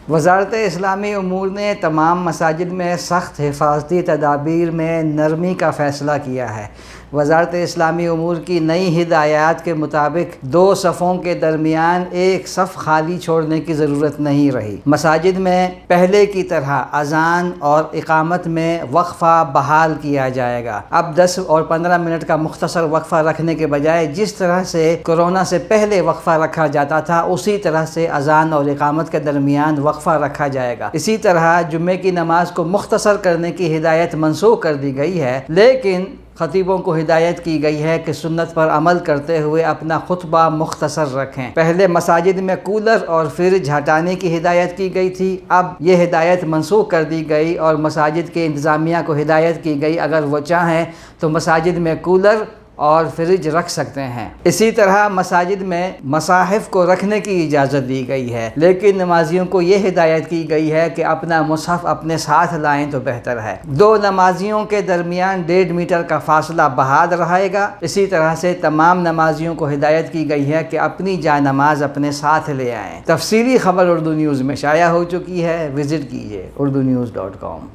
وزارت اسلامی امور نے تمام مساجد میں سخت حفاظتی تدابیر میں نرمی کا فیصلہ کیا ہے۔ وزارت اسلامی امور کی نئی ہدایات کے مطابق 2 صفوں کے درمیان ایک صف خالی چھوڑنے کی ضرورت نہیں رہی۔ مساجد میں پہلے کی طرح اذان اور اقامت میں وقفہ بحال کیا جائے گا۔ اب 10 اور 15 منٹ کا مختصر وقفہ رکھنے کے بجائے جس طرح سے کورونا سے پہلے وقفہ رکھا جاتا تھا اسی طرح سے اذان اور اقامت کے درمیان وقفہ رکھا جائے گا۔ اسی طرح جمعے کی نماز کو مختصر کرنے کی ہدایت منسوخ کر دی گئی ہے، لیکن خطیبوں کو ہدایت کی گئی ہے کہ سنت پر عمل کرتے ہوئے اپنا خطبہ مختصر رکھیں۔ پہلے مساجد میں کولر اور فریج ہٹانے کی ہدایت کی گئی تھی، اب یہ ہدایت منسوخ کر دی گئی اور مساجد کے انتظامیہ کو ہدایت کی گئی اگر وہ چاہیں تو مساجد میں کولر اور فریج رکھ سکتے ہیں۔ اسی طرح مساجد میں مصاحف کو رکھنے کی اجازت دی گئی ہے، لیکن نمازیوں کو یہ ہدایت کی گئی ہے کہ اپنا مصحف اپنے ساتھ لائیں تو بہتر ہے۔ 2 نمازیوں کے درمیان 1.5 میٹر کا فاصلہ بحال رہے گا۔ اسی طرح سے تمام نمازیوں کو ہدایت کی گئی ہے کہ اپنی جائے نماز اپنے ساتھ لے آئیں۔ تفصیلی خبر اردو نیوز میں شائع ہو چکی ہے، وزٹ کیجیے urdunews.com۔